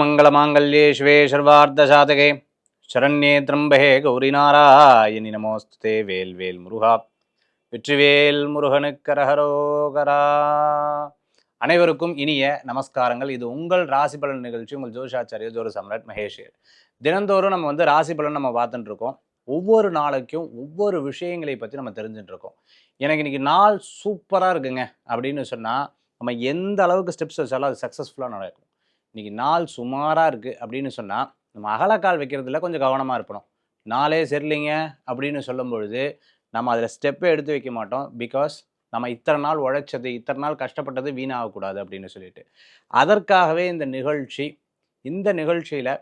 மங்களமாங்கல்யே சிவே சர்வார்த்தசாதகே சரண்யே திரம்பகே கௌரி நாராயணி நமோஸ்துதே. வேல் வேல் முருகா, வெற்றிவேல் முருகனுக்கரஹரோகரா. அனைவருக்கும் இனிய நமஸ்காரங்கள். இது உங்கள் ராசி பலன் நிகழ்ச்சி. உங்கள் ஜோஷாச்சாரிய ஜோர சம்ராட் மகேஷ். தினந்தோறும் நம்ம ராசி பலன் நம்ம பார்த்துட்டு இருக்கோம். ஒவ்வொரு நாளைக்கும் ஒவ்வொரு விஷயங்களை பற்றி நம்ம தெரிஞ்சுட்டு இருக்கோம். எனக்கு இன்னைக்கு நாள் சூப்பராக இருக்குங்க அப்படின்னு சொன்னால் நம்ம எந்த அளவுக்கு ஸ்டெப்ஸ் வச்சாலும் அது சக்ஸஸ்ஃபுல்லாக நடக்கும். இன்றைக்கி நாள் சுமாராக இருக்குது அப்படின்னு சொன்னால் நம்ம அகலக்கால் வைக்கிறதுல கொஞ்சம் கவனமாக இருக்கணும். நாளே சரியில்லைங்க அப்படின்னு சொல்லும் பொழுது நம்ம அதில் ஸ்டெப்பே எடுத்து வைக்க மாட்டோம். பிகாஸ் நம்ம இத்தனை நாள் உழைச்சது, இத்தனை நாள் கஷ்டப்பட்டது வீணாகக்கூடாது அப்படின்னு சொல்லிட்டு அதற்காகவே இந்த நிகழ்ச்சியில்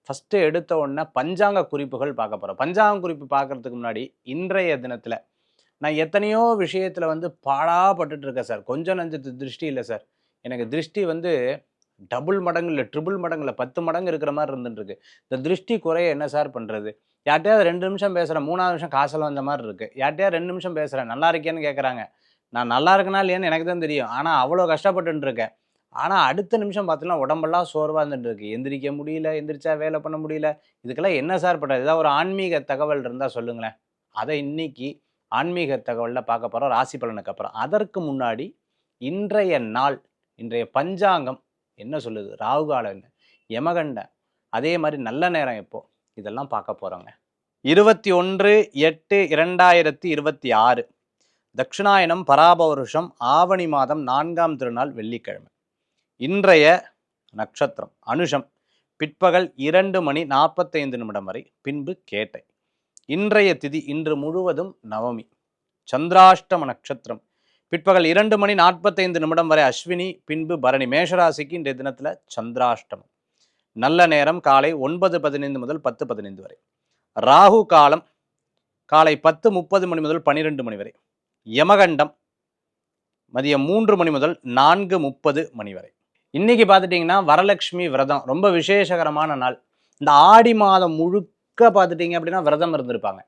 ஃபஸ்ட்டு எடுத்த உடனே பஞ்சாங்க குறிப்புகள் பார்க்க போகிறோம். பஞ்சாங்க குறிப்பு பார்க்குறதுக்கு முன்னாடி இன்றைய தினத்தில் நான் எத்தனையோ விஷயத்தில் பாடாப்பட்டு இருக்கேன் சார். கொஞ்சம் நஞ்சத்து திருஷ்டி இல்லை சார். எனக்கு திருஷ்டி டபுள் மடங்கு இல்லை, ட்ரிபிள் மடங்கு இல்லை, 10 மடங்கு இருக்கிற மாதிரி இருந்துட்டுருக்கு. இந்த திருஷ்டி குறைய என்ன சார் பண்ணுறது? யார்ட்டையாவது 2 நிமிஷம் பேசுகிறேன், 3ஆவது நிமிஷம் காசல் வந்த மாதிரி இருக்குது. யார்ட்டையாவது 2 நிமிஷம் பேசுகிறேன், நல்லா இருக்கேன்னு கேட்குறாங்க. நான் நல்லா இருக்கனா இல்லையான்னு எனக்கு தான் தெரியும். ஆனால் அவ்வளோ கஷ்டப்பட்டு இருக்கேன். ஆனால் அடுத்த நிமிஷம் பார்த்தீங்கன்னா உடம்பெல்லாம் சோர்வாக இருந்துட்டு இருக்கு. எந்திரிக்க முடியல, எந்திரிச்சா வேலை பண்ண முடியல. இதுக்கெல்லாம் என்ன சார் பண்ணுறது? ஏதாவது ஒரு ஆன்மீக தகவல் இருந்தால் சொல்லுங்களேன். அதை இன்னைக்கு ஆன்மீக தகவலில் பார்க்க போகிறோம், ராசி பலனுக்கு அப்புறம். அதற்கு முன்னாடி இன்றைய நாள், இன்றைய பஞ்சாங்கம் என்ன சொல்லுது, ராகு காலம் என்ன, யமகண்ட, அதே மாதிரி நல்ல நேரம் எப்போ, இதெல்லாம் பார்க்க போகிறோங்க. 21/8/2026 தட்சிணாயனம் பராப வருஷம் ஆவணி மாதம் 4ஆம் திருநாள் வெள்ளிக்கிழமை. இன்றைய நட்சத்திரம் அனுஷம், பிற்பகல் 2:45 வரை, பின்பு கேட்டை. இன்றைய திதி இன்று முழுவதும் நவமி. சந்திராஷ்டம நட்சத்திரம் பிற்பகல் 2:45 வரை அஸ்வினி, பின்பு பரணி. மேஷராசிக்கு இன்றைய தினத்தில் சந்திராஷ்டமம். நல்ல நேரம் காலை 9:15 முதல் 10:15 வரை. ராகு காலம் காலை 10:30 முதல் 12 வரை. யமகண்டம் மதியம் 3 முதல் 4:30 வரை. இன்னைக்கு பார்த்துட்டிங்கன்னா வரலட்சுமி விரதம், ரொம்ப விசேஷகரமான நாள். இந்த ஆடி மாதம் முழுக்க பார்த்துட்டிங்க அப்படின்னா விரதம் இருந்திருப்பாங்க.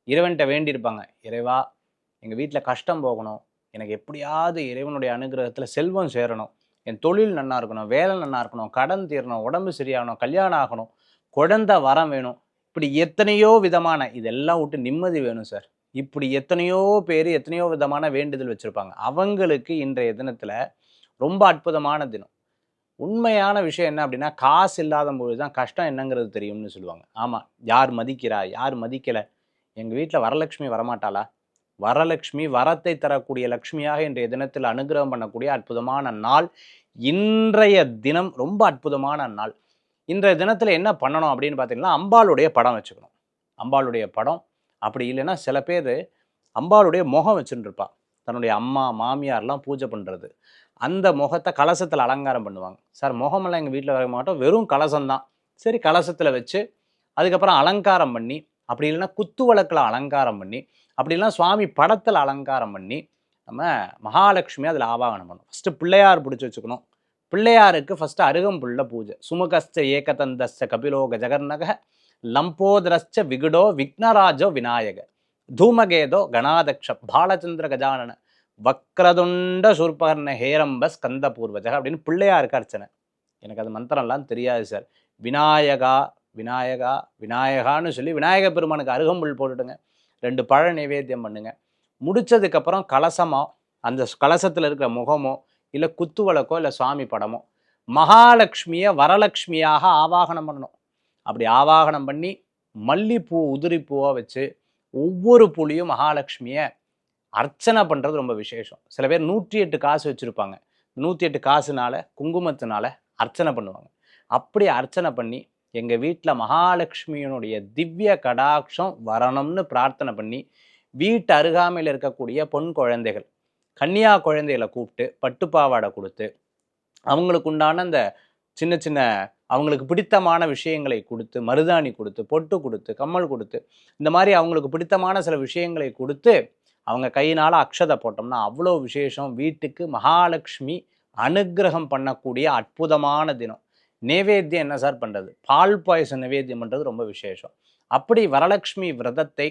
இறைவன்கிட்ட வேண்டியிருப்பாங்க, இறைவா எங்கள் வீட்டில் கஷ்டம் போகணும், எனக்கு எப்படியாவது இறைவனுடைய அனுகிரகத்தில் செல்வம் சேரணும், என் தொழில் நல்லா இருக்கணும், வேலை நல்லா இருக்கணும், கடன் தீரணும், உடம்பு சரியாகணும், கல்யாணம் ஆகணும், குழந்தை வரம் வேணும், இப்படி எத்தனையோ விதமான, இதெல்லாம் விட்டு நிம்மதி வேணும் சார், இப்படி எத்தனையோ பேர் எத்தனையோ விதமான வேண்டுதல் வச்சுருப்பாங்க. அவங்களுக்கு இன்றைய தினத்தில் ரொம்ப அற்புதமான தினம். உண்மையான விஷயம் என்ன அப்படின்னா, காசு இல்லாத பொழுது தான் கஷ்டம் என்னங்கிறது தெரியும்னு சொல்லுவாங்க. ஆமாம், யார் மதிக்கிறா யார் மதிக்கலை, எங்கள் வீட்டில் வரலட்சுமி வரமாட்டாளா, வரலட்சுமி வரத்தை தரக்கூடிய லட்சுமியாக இன்றைய தினத்தில் அனுகிரகம் பண்ணக்கூடிய அற்புதமான நாள். இன்றைய தினம் ரொம்ப அற்புதமான நாள். இன்றைய தினத்தில் என்ன பண்ணணும் அப்படின்னு பார்த்தீங்கன்னா, அம்பாளுடைய படம் வச்சுக்கணும். அம்பாளுடைய படம், அப்படி இல்லைன்னா சில பேர் அம்பாளுடைய முகம் வச்சுட்டு இருப்பா. தன்னுடைய அம்மா மாமியார்லாம் பூஜை பண்ணுறது, அந்த முகத்தை கலசத்தில் அலங்காரம் பண்ணுவாங்க. சார் முகமெல்லாம் எங்கள் வீட்டில் வர மாட்டோம், வெறும் கலசம்தான். சரி, கலசத்தில் வச்சு அதுக்கப்புறம் அலங்காரம் பண்ணி, அப்படி இல்லைன்னா குத்து விளக்கில் அலங்காரம் பண்ணி, அப்படிலாம் சுவாமி படத்தில் அலங்காரம் பண்ணி நம்ம மகாலட்சுமி அதில் ஆவாகனம் பண்ணணும். ஃபஸ்ட்டு பிள்ளையார் பிடிச்சி வச்சுக்கணும். பிள்ளையாருக்கு ஃபஸ்ட்டு அருகம்புல்ல பூஜை. சுமுகஸ்ச ஏகதந்தஸ்ச கபிலோ கஜகர்ணக லம்போதரஸ்ச விகுடோ விக்னராஜோ விநாயக தூமகேதோ கணாதக்ஷ பாலச்சந்திர கஜானன வக்ரதுண்ட சூர்பகர்ண ஹேரம்ப ஸ்கந்த பூர்வஜக அப்படின்னு பிள்ளையாருக்கு அர்ச்சனை. எனக்கு அது மந்திரம்லாம் தெரியாது சார். விநாயகா விநாயகா விநாயகான்னு சொல்லி விநாயக பெருமானுக்கு அருகம்புல் போட்டுட்டுங்க, 2 பழ நைவேத்தியம் பண்ணுங்க. முடிச்சதுக்கப்புறம் கலசமோ, அந்த கலசத்தில் இருக்கிற முகமோ, இல்லை குத்து விளக்கோ, இல்லை சுவாமி படமோ, மகாலட்சுமியை வரலட்சுமியாக ஆவாகனம் பண்ணணும். அப்படி ஆவாகனம் பண்ணி மல்லிப்பூ உதிரிப்பூவை வச்சு ஒவ்வொரு பூலையும் மகாலட்சுமியை அர்ச்சனை பண்ணுறது ரொம்ப விசேஷம். சில பேர் 108 காசு வச்சுருப்பாங்க. 108 காசுனால குங்குமத்தினால அர்ச்சனை பண்ணுவாங்க. அப்படி அர்ச்சனை பண்ணி எங்கள் வீட்டில் மகாலட்சுமியினுடைய திவ்ய கடாட்சம் வரணும்னு பிரார்த்தனை பண்ணி, வீட்டு அருகாமையில் இருக்கக்கூடிய பொன் குழந்தைகள், கன்னியா குழந்தைகளை கூப்பிட்டு பட்டுப்பாவாடை கொடுத்து, அவங்களுக்கு உண்டான அந்த சின்ன சின்ன அவங்களுக்கு பிடித்தமான விஷயங்களை கொடுத்து, மருதாணி கொடுத்து, பொட்டு கொடுத்து, கம்மல் கொடுத்து, இந்த மாதிரி அவங்களுக்கு பிடித்தமான சில விஷயங்களை கொடுத்து அவங்க கையினால் அக்ஷதை போட்டோம்னா அவ்வளோ விசேஷம். வீட்டுக்கு மகாலட்சுமி அனுகிரகம் பண்ணக்கூடிய அற்புதமான தினம். நைவேத்தியம் என்ன சார் பண்ணுறது? பால் பாயசம் நைவேத்தியம் பண்ணுறது ரொம்ப விசேஷம். அப்படி வரலட்சுமி விரதத்தை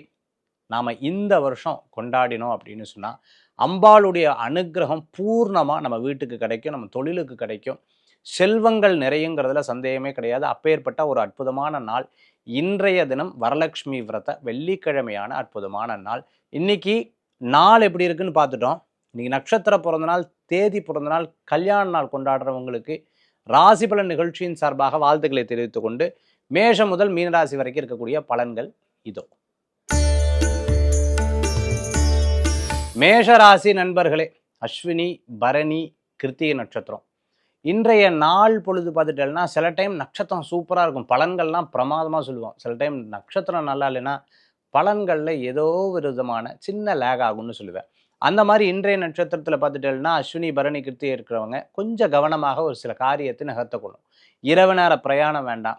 நாம் இந்த வருஷம் கொண்டாடினோம் அப்படின்னு சொன்னால் அம்பாளுடைய அனுகிரகம் பூர்ணமாக நம்ம வீட்டுக்கு கிடைக்கும், நம்ம தொழிலுக்கு கிடைக்கும். செல்வங்கள் நிறையுங்கிறதுல சந்தேகமே கிடையாது. அப்பேற்பட்ட ஒரு அற்புதமான நாள் இன்றைய தினம். வரலட்சுமி விரத வெள்ளிக்கிழமையான அற்புதமான நாள். இன்னைக்கு நாள் எப்படி இருக்குன்னு பார்த்துட்டோம். இன்னைக்கு நட்சத்திர பிறந்த நாள், தேதி பிறந்த நாள், கல்யாண நாள் கொண்டாடுறவங்களுக்கு ராசி பலன் நிகழ்ச்சியின் சார்பாக வாழ்த்துக்களை தெரிவித்துக் கொண்டு மேஷம் முதல் மீனராசி வரைக்கும் இருக்கக்கூடிய பலன்கள் இதோ. மேஷராசி நண்பர்களே, அஸ்வினி, பரணி, கிருத்திகை நட்சத்திரம். இன்றைய நாள் பொழுது பார்த்துட்டேன்னா சில டைம் நட்சத்திரம் சூப்பராக இருக்கும், பலன்கள்லாம் பிரமாதமாக சொல்லுவோம். சில டைம் நட்சத்திரம் நல்லா இல்லைன்னா பலன்களில் ஏதோ ஒரு விதமான சின்ன லேக் ஆகும்னு சொல்லுவேன். அந்த மாதிரி இன்றைய நட்சத்திரத்தில் பார்த்துட்டேன்னா அஸ்வினி, பரணி, கிருத்திகை இருக்கிறவங்க கொஞ்சம் கவனமாக ஒரு சில காரியத்தை நகர்த்தக்கணும். இரவு நேர பிரயாணம் வேண்டாம்.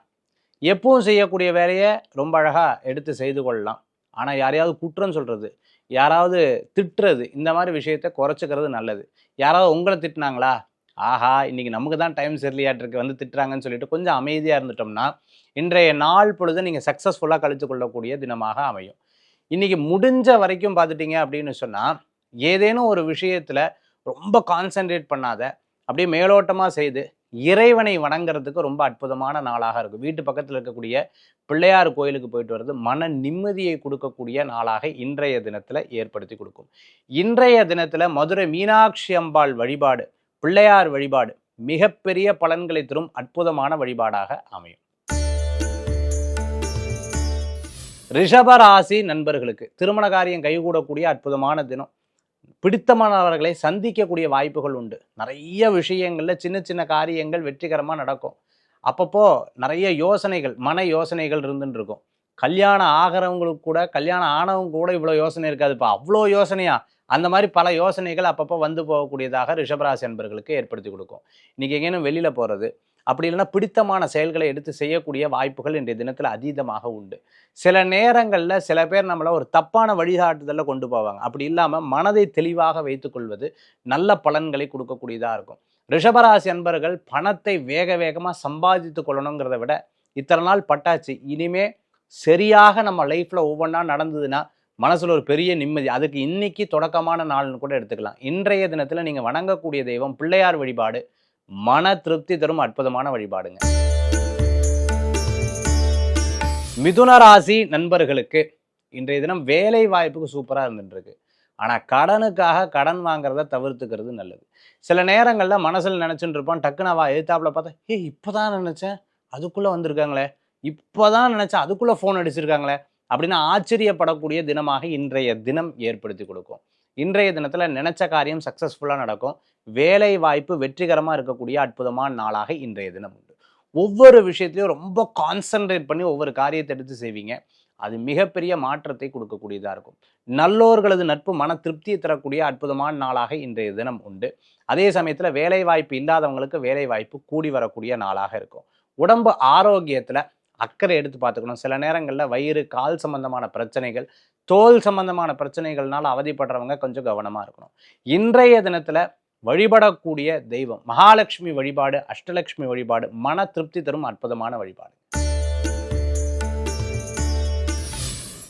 எப்பவும் செய்யக்கூடிய வேலையை ரொம்ப அழகாக எடுத்து செய்து கொள்ளலாம். ஆனால் யாரையாவது குற்றம் சொல்கிறது, யாராவது திட்டுறது, இந்த மாதிரி விஷயத்தை குறைச்சிக்கிறது நல்லது. யாராவது உங்களை திட்டினாங்களா, ஆஹா இன்னைக்கு நமக்கு தான் டைம் சரியில்லையாட்டிருக்கு வந்து திட்டுறாங்கன்னு சொல்லிட்டு கொஞ்சம் அமைதியாக இருந்துட்டோம்னா இன்றைய நாள் பொழுது நீங்கள் சக்ஸஸ்ஃபுல்லாக கழித்து கொள்ளக்கூடிய தினமாக அமையும். இன்னைக்கு முடிஞ்ச வரைக்கும் பார்த்துட்டீங்க அப்படின்னு சொன்னால் ஏதேனும் ஒரு விஷயத்தில் ரொம்ப கான்சென்ட்ரேட் பண்ணாத, அப்படியே மேலோட்டமாக செய்து இறைவனை வணங்குறதுக்கு ரொம்ப அற்புதமான நாளாக இருக்கும். வீட்டு பக்கத்தில் இருக்கக்கூடிய பிள்ளையார் கோயிலுக்கு போயிட்டு வர்றது மன நிம்மதியை கொடுக்கக்கூடிய நாளாக இன்றைய தினத்தில் ஏற்படுத்தி கொடுக்கும். இன்றைய தினத்தில் மதுரை மீனாட்சி அம்பாள் வழிபாடு, பிள்ளையார் வழிபாடு மிகப்பெரிய பலன்களை தரும் அற்புதமான வழிபாடாக அமையும். ரிஷபராசி நண்பர்களுக்கு திருமண காரியம் கைகூடக்கூடிய அற்புதமான தினம். பிடித்தமானவர்களை சந்திக்கக்கூடிய வாய்ப்புகள் உண்டு. நிறைய விஷயங்கள்ல சின்ன சின்ன காரியங்கள் வெற்றிகரமாக நடக்கும். அப்பப்போ நிறைய யோசனைகள், மன யோசனைகள் இருந்துட்டு இருக்கும். கல்யாணம் ஆகிறவங்களுக்கு கூட, கல்யாணம் ஆனவங்க கூட இவ்வளோ யோசனை இருக்காதுப்பா, அவ்வளோ யோசனையா, அந்த மாதிரி பல யோசனைகள் அப்பப்போ வந்து போகக்கூடியதாக ரிஷபராசி அன்பர்களுக்கு ஏற்படுத்தி கொடுக்கும். இன்னைக்கு எங்கேயும் வெளியில் போகிறது, அப்படி இல்லைன்னா பிடித்தமான செயல்களை எடுத்து செய்யக்கூடிய வாய்ப்புகள் இன்றைய தினத்தில் அதீதமாக உண்டு. சில நேரங்களில் சில பேர் நம்மளை ஒரு தப்பான வழிகாட்டுதலில் கொண்டு போவாங்க. அப்படி இல்லாமல் மனதை தெளிவாக வைத்துக்கொள்வது நல்ல பலன்களை கொடுக்கக்கூடியதாக இருக்கும். ரிஷபராசி அன்பர்கள் பணத்தை வேக வேகமாக சம்பாதித்து கொள்ளணுங்கிறத விட இத்தனை நாள் பட்டாச்சு, இனிமே சரியாக நம்ம லைஃப்பில் ஒவ்வொன்றா நடந்ததுன்னா மனசில் ஒரு பெரிய நிம்மதி. அதுக்கு இன்னைக்கு தொடக்கமான நாள்னு கூட எடுத்துக்கலாம். இன்றைய தினத்தில் நீங்கள் வணங்கக்கூடிய தெய்வம் பிள்ளையார் வழிபாடு மன திருப்தி தரும் அற்புதமான வழிபாடுங்க. மிதுன ராசி நண்பர்களுக்கு இன்றைய தினம் வேலை வாய்ப்புக்கு சூப்பராக இருந்துருக்கு. ஆனால் கடனுக்காக கடன் வாங்குறத தவிர்த்துக்கிறது நல்லது. சில நேரங்களில் மனசில் நினச்சிட்டு இருப்பான், டக்குன்னு அவள் எழுத்தாப்பில் பார்த்தா, இப்போதான் நினச்சேன் அதுக்குள்ளே வந்திருக்காங்களே, இப்போதான் நினச்சேன் அதுக்குள்ளே ஃபோன் அடிச்சிருக்காங்களே அப்படின்னு ஆச்சரியப்படக்கூடிய தினமாக இன்றைய தினம் ஏற்படுத்தி கொடுக்கும். இன்றைய தினத்தில் நினைச்ச காரியம் சக்ஸஸ்ஃபுல்லாக நடக்கும். வேலை வாய்ப்பு வெற்றிகரமாக இருக்கக்கூடிய அற்புதமான நாளாக இன்றைய தினம் உண்டு. ஒவ்வொரு விஷயத்திலையும் ரொம்ப கான்சன்ட்ரேட் பண்ணி ஒவ்வொரு காரியத்தை எடுத்து செய்வீங்க. அது மிகப்பெரிய மாற்றத்தை கொடுக்கக்கூடியதாக இருக்கும். நல்லோர்களது நட்பு மன திருப்தியை தரக்கூடிய அற்புதமான நாளாக இன்றைய தினம் உண்டு. அதே சமயத்தில் வேலை வாய்ப்பு இல்லாதவங்களுக்கு வேலை வாய்ப்பு கூடி வரக்கூடிய நாளாக இருக்கும். உடம்பு ஆரோக்கியத்தில் அக்கறை எடுத்து பார்த்துக்கணும். சில நேரங்களில் வயிறு, கால் சம்பந்தமான பிரச்சனைகள், தோல் சம்பந்தமான பிரச்சனைகள்னால அவதிப்படுறவங்க கொஞ்சம் கவனமாக இருக்கணும். இன்றைய தினத்தில் வழிபடக்கூடிய தெய்வம் மகாலட்சுமி வழிபாடு, அஷ்டலட்சுமி வழிபாடு மன திருப்தி தரும் அற்புதமான வழிபாடு.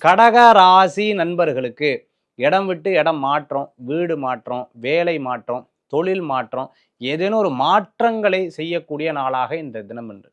கடக ராசி நண்பர்களுக்கு இடம் விட்டு இடம் மாற்றம், வீடு மாற்றம், வேலை மாற்றம், தொழில் மாற்றம், ஏதேனும் ஒரு மாற்றங்களை செய்யக்கூடிய நாளாக இந்த தினம் என்று.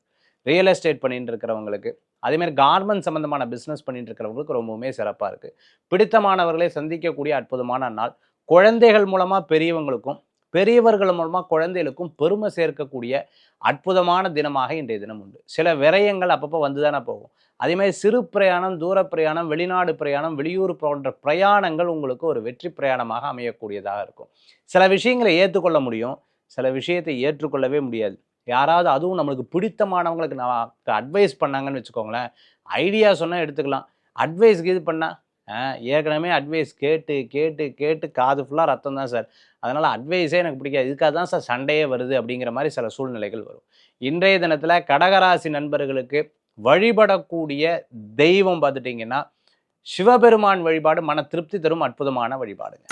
ரியல் எஸ்டேட் பண்ணிட்டு இருக்கிறவங்களுக்கு, அதேமாதிரி கார்மெண்ட் சம்பந்தமான பிஸ்னஸ் பண்ணிட்டு இருக்கிறவங்களுக்கு ரொம்பவுமே சிறப்பாக இருக்குது. பிடித்தமானவர்களை சந்திக்கக்கூடிய அற்புதமான நாள். குழந்தைகள் மூலமாக பெரியவங்களுக்கும், பெரியவர்கள் மூலமாக குழந்தைகளுக்கும் பெருமை சேர்க்கக்கூடிய அற்புதமான தினமாக இன்றைய தினம் உண்டு. சில விரயங்கள் அப்பப்போ வந்து தானே போகும். அதேமாதிரி சிறு பிரயாணம், தூர பிரயாணம், வெளிநாடு பிரயாணம், வெளியூர் போன்ற பிரயாணங்கள் உங்களுக்கு ஒரு வெற்றி பிரயாணமாக அமையக்கூடியதாக இருக்கும். சில விஷயங்களை ஏற்றுக்கொள்ள முடியும், சில விஷயத்தை ஏற்றுக்கொள்ளவே முடியாது. யாராவது அதுவும் நம்மளுக்கு பிடித்தமானவங்களுக்கு நான் அட்வைஸ் பண்ணாங்கன்னு வச்சுக்கோங்களேன், ஐடியா சொன்னால் எடுத்துக்கலாம். அட்வைஸ்க்கு இது பண்ணால் ஏற்கனவே அட்வைஸ் கேட்டு கேட்டு கேட்டு காது ஃபுல்லாக ரத்தம் தான் சார், அதனால் அட்வைஸே எனக்கு பிடிக்காது, இதுக்காக தான் சார் சண்டையே வருது அப்படிங்கிற மாதிரி சில சூழ்நிலைகள் வரும். இன்றைய தினத்தில் கடகராசி நண்பர்களுக்கு வழிபடக்கூடிய தெய்வம் பார்த்துட்டிங்கன்னா சிவபெருமான் வழிபாடு மன திருப்தி தரும் அற்புதமான வழிபாடுங்க.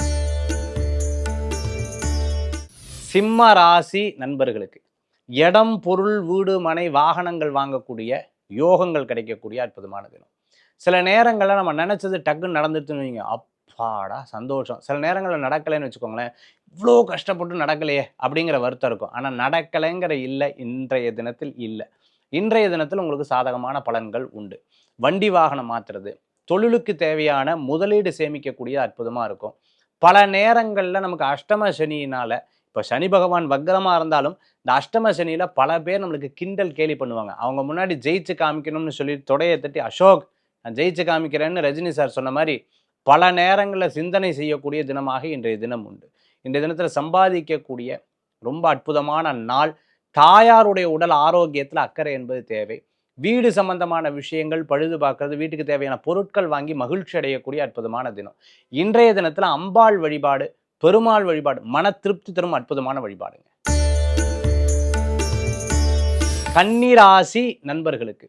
சிம்ம ராசி நண்பர்களுக்கு இடம், பொருள், வீடு, மனை, வாகனங்கள் வாங்கக்கூடிய யோகங்கள் கிடைக்கக்கூடிய அற்புதமான தினம். சில நேரங்களில் நம்ம நினச்சது டக்குன்னு நடந்துட்டுன்னு வைங்க, அப்பாடா சந்தோஷம். சில நேரங்கள்ல நடக்கலைன்னு வச்சுக்கோங்களேன், இவ்ளோ கஷ்டப்பட்டு நடக்கலையே அப்படிங்கிற வருத்தம் இருக்கும். ஆனா நடக்கலைங்கிற இல்ல இன்றைய தினத்தில் இல்ல. இன்றைய தினத்தில் உங்களுக்கு சாதகமான பலன்கள் உண்டு. வண்டி வாகனம் மாத்துறது, தொழிலுக்கு தேவையான முதலீடு சேமிக்கக்கூடிய அற்புதமா இருக்கும். பல நேரங்கள்ல நமக்கு அஷ்டம சனியினால இப்ப சனி பகவான் வக்ரமா இருந்தாலும், இந்த அஷ்டம சனியில பல பேர் நம்மளுக்கு கிண்டல் கேலி பண்ணுவாங்க. அவங்க முன்னாடி ஜெயிச்சு காமிக்கணும்னு சொல்லி தொடைய தட்டி, "அசோக் நான் ஜெயிச்சு காமிக்கிறேன்னு" ரஜினி சார் சொன்ன மாரி, பல நேரங்கள்ல சிந்தனை செய்யக்கூடிய தினமாக இன்றைய தினம் உண்டு. இன்றைய தினத்துல சம்பாதிக்கக்கூடிய ரொம்ப அற்புதமான நாள். தாயாருடைய உடல் ஆரோக்கியத்துல அக்கறை என்பது தேவை. வீடு சம்பந்தமான விஷயங்கள் பழுது பார்க்கறது, வீட்டுக்கு தேவையான பொருட்கள் வாங்கி மகிழ்ச்சி அடையக்கூடிய அற்புதமான தினம். இன்றைய தினத்துல அம்பாள் வழிபாடு, பெருமாள் வழிபாடு மன திருப்தி தரும் அற்புதமான வழிபாடுங்க. கன்னிராசி நண்பர்களுக்கு,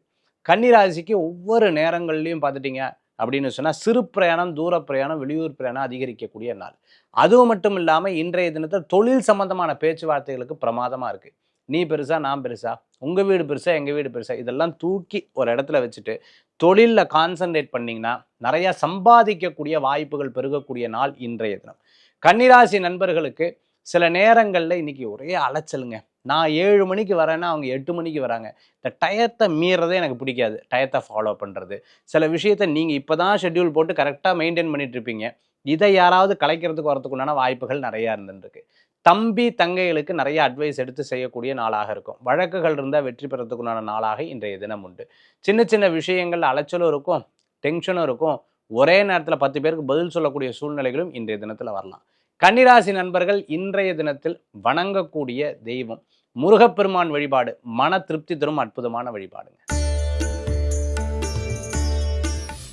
கன்னிராசிக்கு ஒவ்வொரு நேரங்கள்லையும் பார்த்துட்டீங்க அப்படின்னு சொன்னா சிறு பிரயாணம், தூர பிரயாணம், வெளியூர் பிரயாணம் அதிகரிக்கக்கூடிய நாள். அதுவும் மட்டும் இல்லாம இன்றைய தினத்தில் தொழில் சம்பந்தமான பேச்சுவார்த்தைகளுக்கு பிரமாதமா இருக்கு. நீ பெருசா, நான் பெருசா, உங்க வீடு பெருசா, எங்க வீடு பெருசா, இதெல்லாம் தூக்கி ஒரு இடத்துல வச்சுட்டு தொழில்ல கான்சன்ட்ரேட் பண்ணீங்கன்னா நிறைய சம்பாதிக்கக்கூடிய வாய்ப்புகள் பெருகக்கூடிய நாள் இன்றைய தினம். கன்னிராசி நண்பர்களுக்கு சில நேரங்கள்ல இன்னைக்கு ஒரே அலைச்சலுங்க. நான் 7 மணிக்கு வரேன்னா அவங்க 8 மணிக்கு வராங்க. இந்த டயத்தை மீறதே எனக்கு பிடிக்காது. டயத்தை ஃபாலோ பண்றது, சில விஷயத்த நீங்க இப்பதான் ஷெட்யூல் போட்டு கரெக்டா மெயின்டைன் பண்ணிட்டு இருப்பீங்க. இதை யாராவது கலைக்கிறதுக்கு வரதுக்கு உண்டான வாய்ப்புகள் நிறைய இருந்துருக்கு. தம்பி தங்கைகளுக்கு நிறைய அட்வைஸ் எடுத்து செய்யக்கூடிய நாளாக இருக்கும். வழக்குகள் இருந்தால் வெற்றி பெறத்துக்குண்டான நாளாக இன்றைய தினம் உண்டு. சின்ன சின்ன விஷயங்கள் அலைச்சலும் இருக்கும், டென்ஷனும் இருக்கும். ஒரே நேரத்தில் 10 பேருக்கு பதில் சொல்லக்கூடிய சூழ்நிலைகளும் இன்றைய தினத்தில் வரலாம். கன்னிராசி நண்பர்கள் இன்றைய தினத்தில் வணங்கக்கூடிய தெய்வம் முருகப்பெருமான் வழிபாடு மன திருப்தி தரும் அற்புதமான வழிபாடுங்க.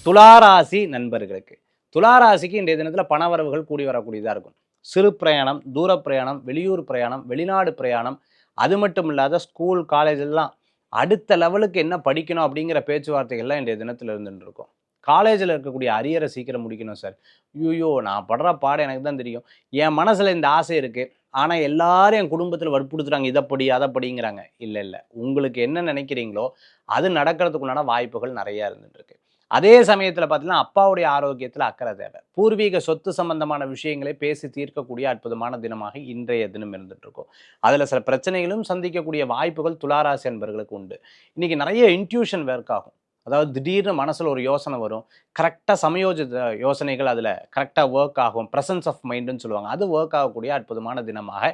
துளாராசி நண்பர்களுக்கு, துளாராசிக்கு இன்றைய தினத்தில் பணவரவுகள் கூடி வரக்கூடியதாக இருக்கும். சிறு பிரயாணம், தூர பிரயாணம், வெளியூர் பிரயாணம், வெளிநாடு பிரயாணம், அது மட்டும் இல்லாத ஸ்கூல் காலேஜ் எல்லாம் அடுத்த லெவலுக்கு என்ன படிக்கணும் அப்படிங்கிற பேச்சுவார்த்தைகள்லாம் இன்றைய தினத்தில் இருந்துட்டு இருக்கும். காலேஜில் இருக்கக்கூடிய அரியரை சீக்கிரம் முடிக்கணும் சார். ஐயோ நான் படுற பாடம் எனக்கு தான் தெரியும். என் மனசில் இந்த ஆசை இருக்குது, ஆனால் எல்லாரும் என் குடும்பத்தில் வற்புறுத்துறாங்க, இதை படி அதை படிங்கிறாங்க. இல்லை இல்லை, உங்களுக்கு என்ன நினைக்கிறீங்களோ அது நடக்கிறதுக்குள்ளான வாய்ப்புகள் நிறையா இருந்துட்டு இருக்கு. அதே சமயத்தில் பார்த்தீங்கன்னா அப்பாவுடைய ஆரோக்கியத்தில் அக்கறை தேவை. பூர்வீக சொத்து சம்பந்தமான விஷயங்களை பேசி தீர்க்கக்கூடிய அற்புதமான தினமாக இன்றைய தினம் இருந்துட்டு இருக்கும். அதில் சில பிரச்சனைகளும் சந்திக்கக்கூடிய வாய்ப்புகள் துளாராசி என்பவர்களுக்கு உண்டு. இன்னைக்கு நிறைய இன்ட்யூஷன் ஒர்க் ஆகும். அதாவது திடீர்னு மனசில் ஒரு யோசனை வரும், கரெக்டாக சமயோஜித யோசனைகள் அதில் கரெக்டாக ஒர்க் ஆகும். ப்ரெசன்ஸ் ஆஃப் மைண்டுன்னு சொல்லுவாங்க, அது ஒர்க் ஆகக்கூடிய அற்புதமான தினமாக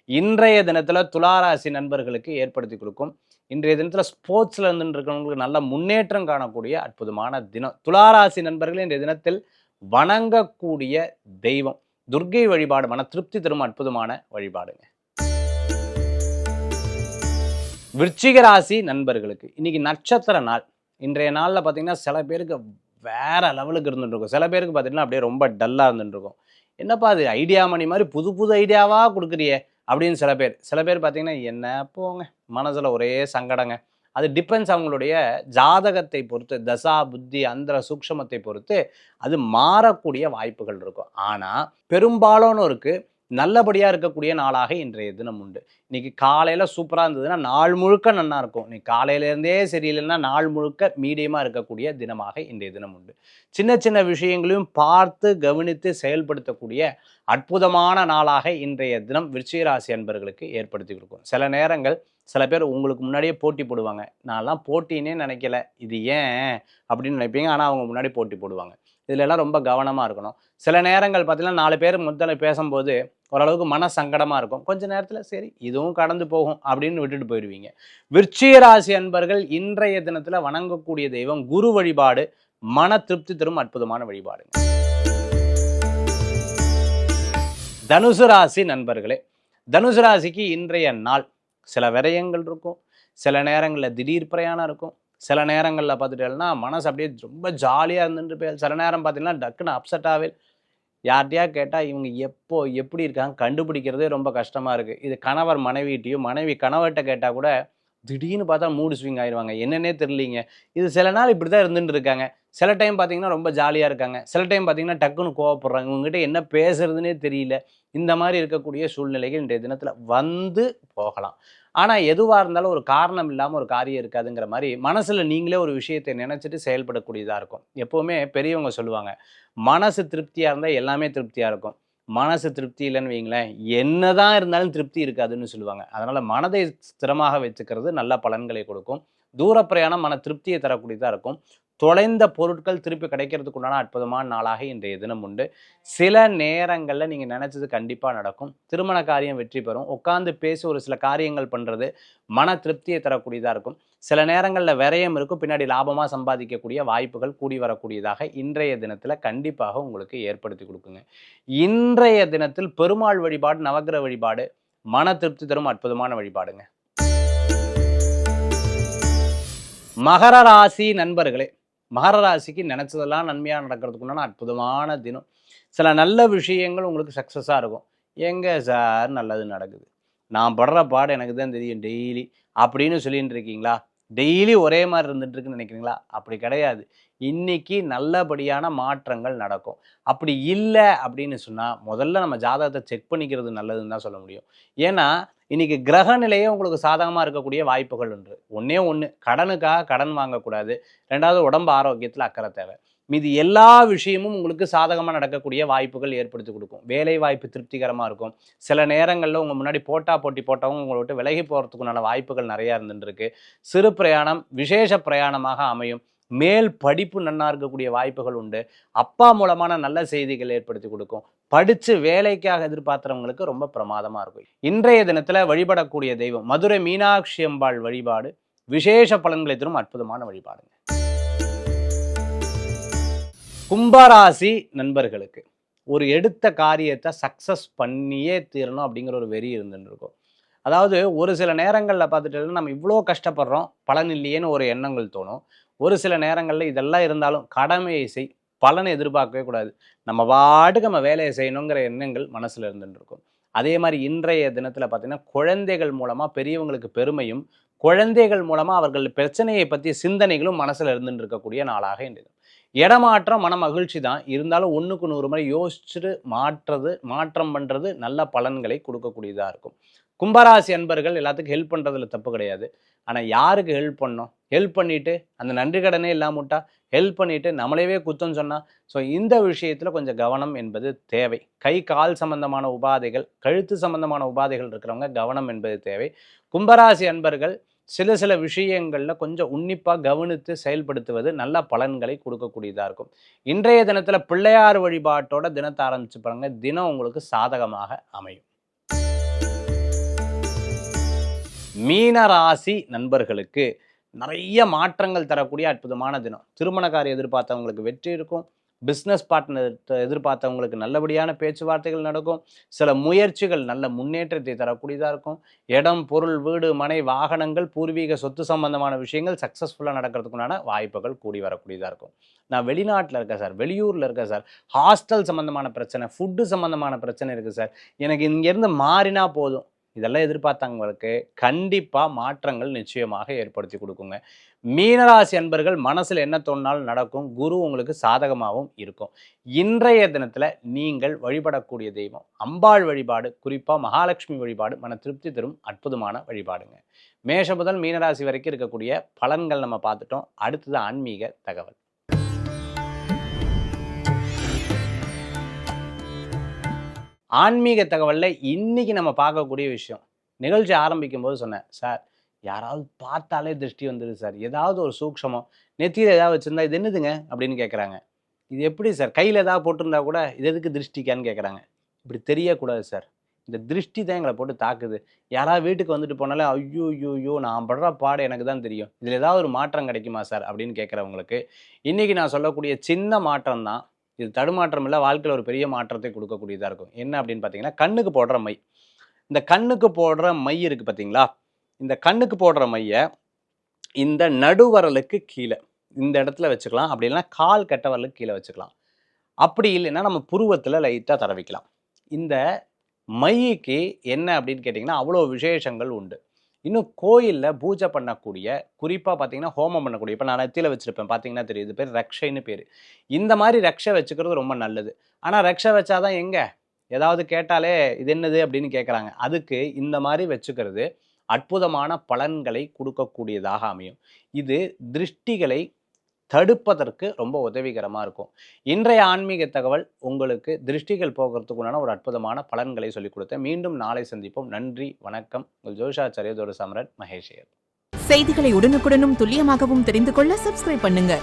இன்றைய தினத்தில் துளாராசி நண்பர்களுக்கு ஏற்படுத்தி கொடுக்கும். இன்றைய தினத்தில் ஸ்போர்ட்ஸில் இருந்துட்டு இருக்கிறவங்களுக்கு நல்ல முன்னேற்றம் காணக்கூடிய அற்புதமான தினம். துளாராசி நண்பர்கள் இன்றைய தினத்தில் வணங்கக்கூடிய தெய்வம் துர்க்கை வழிபாடு மன திருப்தி தரும் அற்புதமான வழிபாடுங்க. விருச்சிக ராசி நண்பர்களுக்கு இன்னைக்கு நட்சத்திர நாள். இன்றைய நாளில் பார்த்தீங்கன்னா சில பேருக்கு வேற லெவலுக்கு இருந்துட்டு இருக்கும், சில பேருக்கு பார்த்தீங்கன்னா அப்படியே ரொம்ப டல்லாக இருந்துட்டு இருக்கும். என்னப்பா அது ஐடியா மணி மாதிரி புது புது ஐடியாவாக கொடுக்குறியே அப்படின்னு சில பேர் பார்த்தீங்கன்னா என்ன போங்க மனசில் ஒரே சங்கடங்க. அது டிபெண்ட்ஸ் அவங்களுடைய ஜாதகத்தை பொறுத்து, தசா புத்தி அந்தர சூக்ஷமத்தை பொறுத்து அது மாறக்கூடிய வாய்ப்புகள் இருக்கும். ஆனால் பெரும்பாலானோருக்கு நல்லபடியாக இருக்கக்கூடிய நாளாக இன்றைய தினம் உண்டு. இன்னைக்கு காலையில் சூப்பராக இருந்ததுன்னா நாள் முழுக்க நல்லா இருக்கும். இன்னைக்கு காலையிலேருந்தே சரியில்லைன்னா நாள் முழுக்க மீடியமாக இருக்கக்கூடிய தினமாக இன்றைய தினம் உண்டு. சின்ன சின்ன விஷயங்களையும் பார்த்து கவனித்து செயல்படுத்தக்கூடிய அற்புதமான நாளாக இன்றைய தினம் விருச்சிக ராசி அன்பர்களுக்கு ஏற்படுத்தி கொடுக்கும். சில நேரங்கள் சில பேர் உங்களுக்கு முன்னாடியே போட்டி போடுவாங்க. நான்லாம் போட்டின்னே நினைக்கல, இது ஏன் அப்படின்னு நினைப்பீங்க. ஆனால் அவங்க முன்னாடி போட்டி போடுவாங்க. இதுல எல்லாம் ரொம்ப கவனமாக இருக்கணும். சில நேரங்கள் பார்த்தீங்கன்னா 4 பேர் முதல்ல பேசும்போது ஓரளவுக்கு மன சங்கடமாக இருக்கும். கொஞ்ச நேரத்தில் சரி இதுவும் கடந்து போகும் அப்படின்னு விட்டுட்டு போயிடுவீங்க. விருச்சிக ராசி அன்பர்கள் இன்றைய தினத்தில் வணங்கக்கூடிய தெய்வம் குரு வழிபாடு மன திருப்தி தரும் அற்புதமான வழிபாடு. தனுசு ராசி நண்பர்களே, தனுசு ராசிக்கு இன்றைய நாள் சில விரயங்கள் இருக்கும், சில நேரங்களில் திடீர் பிரயாணம் இருக்கும், சில நேரங்களில் பார்த்துட்டேன்னா மனசு அப்படியே ரொம்ப ஜாலியாக இருந்துட்டு போய் சில நேரம் பார்த்தீங்கன்னா டக்குன்னு அப்செட்டாகவே யார்கிட்டையா கேட்டால் இவங்க எப்போ எப்படி இருக்காங்க கண்டுபிடிக்கிறதே ரொம்ப கஷ்டமாக இருக்குது. இது கணவர் மனைவிட்டையும், மனைவி கணவர்கிட்ட கேட்டால் கூட திடீர்னு பார்த்தா மூடு ஸ்விங் ஆயிடுவாங்க, என்னன்னே தெரியலிங்க. இது சில நாள் இப்படி தான் இருந்துட்டு இருக்காங்க. சில டைம் பார்த்தீங்கன்னா ரொம்ப ஜாலியாக இருக்காங்க, சில டைம் பார்த்தீங்கன்னா டக்குன்னு கோவப்படுறாங்க, இவங்ககிட்ட என்ன பேசுறதுனே தெரியல. இந்த மாதிரி இருக்கக்கூடிய சூழ்நிலைகள் இன்றைய தினத்தில் வந்து போகலாம். ஆனால் எதுவாக இருந்தாலும் ஒரு காரணம் இல்லாமல் ஒரு காரியம் இருக்காதுங்கிற மாதிரி மனசில் நீங்களே ஒரு விஷயத்தை நினச்சிட்டு செயல்படக்கூடியதாக இருக்கும். எப்போவுமே பெரியவங்க சொல்லுவாங்க, மனசு திருப்தியாக இருந்தால் எல்லாமே திருப்தியாக இருக்கும். மனசு திருப்தி இல்லைன்னு வைங்களேன், என்னதான் இருந்தாலும் திருப்தி இருக்காதுன்னு சொல்லுவாங்க. அதனால மனதை ஸ்திரமாக வச்சுக்கிறது நல்ல பலன்களை கொடுக்கும். தூர பிரயாணம் மன திருப்தியை தரக்கூடியதாக இருக்கும். தொலைந்த பொருட்கள் திருப்பி கிடைக்கிறதுக்கு உண்டான அற்புதமான நாளாக இன்றைய தினம் உண்டு. சில நேரங்களில் நீங்கள் நினச்சது கண்டிப்பாக நடக்கும். திருமண காரியம் வெற்றி பெறும். உட்காந்து பேசி ஒரு சில காரியங்கள் பண்ணுறது மன திருப்தியை தரக்கூடியதாக இருக்கும். சில நேரங்களில் விரயம் இருக்கும், பின்னாடி லாபமாக சம்பாதிக்கக்கூடிய வாய்ப்புகள் கூடி வரக்கூடியதாக இன்றைய தினத்தில் கண்டிப்பாக உங்களுக்கு ஏற்படுத்தி கொடுக்குங்க. இன்றைய தினத்தில் பெருமாள் வழிபாடு, நவக்கிரக வழிபாடு மன திருப்தி தரும் அற்புதமான வழிபாடுங்க. மகர ராசி நண்பர்களே, மகர ராசிக்கு நினச்சதெல்லாம் நன்மையாக நடக்கிறதுக்குண்டான அற்புதமான தினம். சில நல்ல விஷயங்கள் உங்களுக்கு சக்ஸஸாக இருக்கும். எங்கே சார் நல்லது நடக்குது, நான் படுற பாடு எனக்கு தான் தெரியும் டெய்லி அப்படின்னு சொல்லிட்டு இருக்கீங்களா? டெய்லி ஒரே மாதிரி இருந்துட்டு இருக்குன்னு நினைக்கிறீங்களா? அப்படி கிடையாது. இன்னைக்கு நல்லபடியான மாற்றங்கள் நடக்கும். அப்படி இல்லை அப்படின்னு சொன்னால் முதல்ல நம்ம ஜாதகத்தை செக் பண்ணிக்கிறது நல்லதுன்னு தான் சொல்ல முடியும். ஏன்னா இன்னைக்கு கிரக நிலையே உங்களுக்கு சாதகமாக இருக்கக்கூடிய வாய்ப்புகள் உண்டு. ஒன்றே ஒன்று, கடனுக்காக கடன் வாங்கக்கூடாது. ரெண்டாவது, உடம்பு ஆரோக்கியத்தில் அக்கறை தேவை. மீது எல்லா விஷயமும் உங்களுக்கு சாதகமாக நடக்கக்கூடிய வாய்ப்புகள் ஏற்படுத்தி கொடுக்கும். வேலை வாய்ப்பு திருப்திகரமாக இருக்கும். சில நேரங்களில் உங்கள் முன்னாடி போட்டி போட்டவங்க உங்களை விட்டு விலகி போகிறதுக்குண்டான வாய்ப்புகள் நிறையா இருந்துருக்கு. சிறு பிரயாணம் விசேஷ பிரயாணமாக அமையும். மேல் படிப்பு நன்னா இருக்கக்கூடிய வாய்ப்புகள் உண்டு. அப்பா மூலமான நல்ல செய்திகள் ஏற்படுத்தி கொடுக்கும். படித்து வேலைக்காக எதிர்பார்க்குறவங்களுக்கு ரொம்ப பிரமாதமாக இருக்கும். இன்றைய தினத்தில் வழிபடக்கூடிய தெய்வம் மதுரை மீனாட்சி அம்பாள் வழிபாடு விசேஷ பலன்களை தரும் அற்புதமான வழிபாடுங்க. கும்பராசி நண்பர்களுக்கு ஒரு எடுத்த காரியத்தை சக்ஸஸ் பண்ணியே தீரணும் அப்படிங்கிற ஒரு வெறி இருந்துட்டு இருக்கும். அதாவது ஒரு சில நேரங்களில் பார்த்துட்டு நம்ம இவ்வளோ கஷ்டப்படுறோம், பலன் இல்லையேன்னு ஒரு எண்ணங்கள் தோணும். ஒரு சில நேரங்களில் இதெல்லாம் இருந்தாலும் கடமையை செய், பலனை எதிர்பார்க்கவே கூடாது, நம்ம பாட்டுக்கு நம்ம வேலையை செய்யணுங்கிற எண்ணங்கள் மனசில் இருந்துட்டு இருக்கும். அதே மாதிரி இன்றைய தினத்தில் பார்த்தீங்கன்னா குழந்தைகள் மூலமாக பெரியவங்களுக்கு பெருமையும், குழந்தைகள் மூலமாக அவர்கள் பிரச்சனையை பற்றிய சிந்தனைகளும் மனசில் இருந்துட்டு இருக்கக்கூடிய நாளாக இன்றைய இடமாற்றம் மன மகிழ்ச்சி தான். இருந்தாலும் 1க்கு 100 முறை யோசிச்சுட்டு மாற்றம் பண்ணுறது நல்ல பலன்களை கொடுக்கக்கூடியதாக இருக்கும். கும்பராசி அன்பர்கள் எல்லாத்துக்கும் ஹெல்ப் பண்ணுறதுல தப்பு கிடையாது. ஆனால் யாருக்கு ஹெல்ப் பண்ணோம், ஹெல்ப் பண்ணிவிட்டு அந்த நன்றி கடனே இல்லாம விட்டா, ஹெல்ப் பண்ணிவிட்டு நம்மளையே குத்தம் சொன்னால், ஸோ இந்த விஷயத்தில் கொஞ்சம் கவனம் என்பது தேவை. கை கால் சம்பந்தமான உபாதைகள், கழுத்து சம்பந்தமான உபாதைகள் இருக்கிறவங்க கவனம் என்பது தேவை. கும்பராசி அன்பர்கள் சில விஷயங்களில் கொஞ்சம் உன்னிப்பாக கவனித்து செயல்படுத்துவது நல்ல பலன்களை கொடுக்கக்கூடியதாக இருக்கும். இன்றைய தினத்தில் பிள்ளையார் வழிபாட்டோட தினத்தை ஆரம்பிச்சு பாருங்க, தினம் உங்களுக்கு சாதகமாக அமையும். மீனராசி நண்பர்களுக்கு நிறைய மாற்றங்கள் தரக்கூடிய அற்புதமான தினம். திருமண காரியம் எதிர்பார்த்தவங்களுக்கு வெற்றி இருக்கும். பிஸ்னஸ் பார்ட்னர் எதிர்பார்த்தவங்களுக்கு நல்லபடியான பேச்சுவார்த்தைகள் நடக்கும். சில முயற்சிகள் நல்ல முன்னேற்றத்தை தரக்கூடியதாக இருக்கும். இடம், பொருள், வீடு, மனை, வாகனங்கள், பூர்வீக சொத்து சம்பந்தமான விஷயங்கள் சக்ஸஸ்ஃபுல்லாக நடக்கிறதுக்குண்டான வாய்ப்புகள் கூடி வரக்கூடியதாக இருக்கும். நான் வெளிநாட்டில் இருக்கேன் சார், வெளியூரில் இருக்கேன் சார், ஹாஸ்டல் சம்மந்தமான பிரச்சனை, ஃபுட்டு சம்மந்தமான பிரச்சனை இருக்குது சார், எனக்கு இங்கேருந்து மாறினா போதும், இதெல்லாம் எதிர்பார்த்தவங்களுக்கு கண்டிப்பாக மாற்றங்கள் நிச்சயமாக ஏற்படுத்தி கொடுக்குங்க. மீனராசி அன்பர்கள் மனசில் என்ன தோணினாலும் நடக்கும். குரு உங்களுக்கு சாதகமாகவும் இருக்கும். இன்றைய தினத்தில் நீங்கள் வழிபடக்கூடிய தெய்வம் அம்பாள் வழிபாடு, குறிப்பாக மகாலட்சுமி வழிபாடு மன திருப்தி தரும் அற்புதமான வழிபாடுங்க. மேஷ முதல் மீனராசி வரைக்கும் இருக்கக்கூடிய பலன்கள் நம்ம பார்த்துட்டோம். அடுத்தது ஆன்மீக தகவல். ஆன்மீக தகவலில் இன்றைக்கி நம்ம பார்க்கக்கூடிய விஷயம், நிகழ்ச்சி ஆரம்பிக்கும் போது சொன்னேன், சார் யாராவது பார்த்தாலே திருஷ்டி வந்துடுது சார், ஏதாவது ஒரு சூக்ஷமம் நெத்தியில் ஏதாவது வச்சுருந்தா இது என்னதுங்க அப்படின்னு கேட்குறாங்க. இது எப்படி சார், கையில் ஏதாவது போட்டிருந்தா கூட இது எதுக்கு திருஷ்டிக்கான்னு கேட்குறாங்க. இப்படி தெரியக்கூடாது சார், இந்த திருஷ்டி தான் எங்களை போட்டு தாக்குது. யாராவது வீட்டுக்கு வந்துட்டு போனாலே ஐயோ நான் படுற பாடு எனக்கு தான் தெரியும், இதில் ஏதாவது ஒரு மாற்றம் கிடைக்குமா சார் அப்படின்னு கேட்குறவங்களுக்கு இன்றைக்கி நான் சொல்லக்கூடிய சின்ன மாற்றம் தான். இது தடுமாற்றம் இல்லை, வாழ்க்கையில் ஒரு பெரிய மாற்றத்தை கொடுக்கக்கூடியதாக இருக்கும். என்ன அப்படின்னு பார்த்தீங்கன்னா, கண்ணுக்கு போடுற மை. இந்த கண்ணுக்கு போடுற மை இருக்குது பார்த்தீங்களா, இந்த கண்ணுக்கு போடுற மையை இந்த நடுவரலுக்கு கீழே இந்த இடத்துல வச்சுக்கலாம். அப்படி இல்லைன்னா கால் கட்ட வரலுக்கு கீழே வச்சுக்கலாம். அப்படி இல்லைன்னா நம்ம புருவத்தில் லைட்டாக தடவிக்கலாம். இந்த மைக்கு என்ன அப்படின்னு கேட்டிங்கன்னா அவ்வளோ விசேஷங்கள் உண்டு. இன்னும் கோயிலில் பூஜை பண்ணக்கூடிய, குறிப்பாக பார்த்தீங்கன்னா ஹோமம் பண்ணக்கூடிய, இப்போ நான் நெத்தியில் வச்சுருப்பேன் பார்த்தீங்கன்னா தெரியுது, பேர் ரக்ஷைன்னு பேர். இந்த மாதிரி ரக்ஷை வச்சுக்கிறது ரொம்ப நல்லது. ஆனால் ரக்ஷை வச்சாதான் எங்கே ஏதாவது கேட்டாலே இது என்னது அப்படின்னு கேட்குறாங்க. அதுக்கு இந்த மாதிரி வச்சுக்கிறது அற்புதமான பலன்களை கொடுக்கக்கூடியதாக அமையும். இது திருஷ்டிகளை தடுப்பதற்கு ரொம்ப உதவிகரமாக இருக்கும். இன்றைய ஆன்மீக தகவல் உங்களுக்கு திருஷ்டிகள் போகிறதுக்குண்டான ஒரு அற்புதமான பலன்களை சொல்லிக் கொடுத்தேன். மீண்டும் நாளை சந்திப்போம். நன்றி, வணக்கம். உங்கள் ஜோதிஷாச்சாரிய ஜோதிட சாம்ராட் மகேஷ். செய்திகளை உடனுக்குடனும் துல்லியமாகவும் தெரிந்து கொள்ள சப்ஸ்கிரைப் பண்ணுங்க.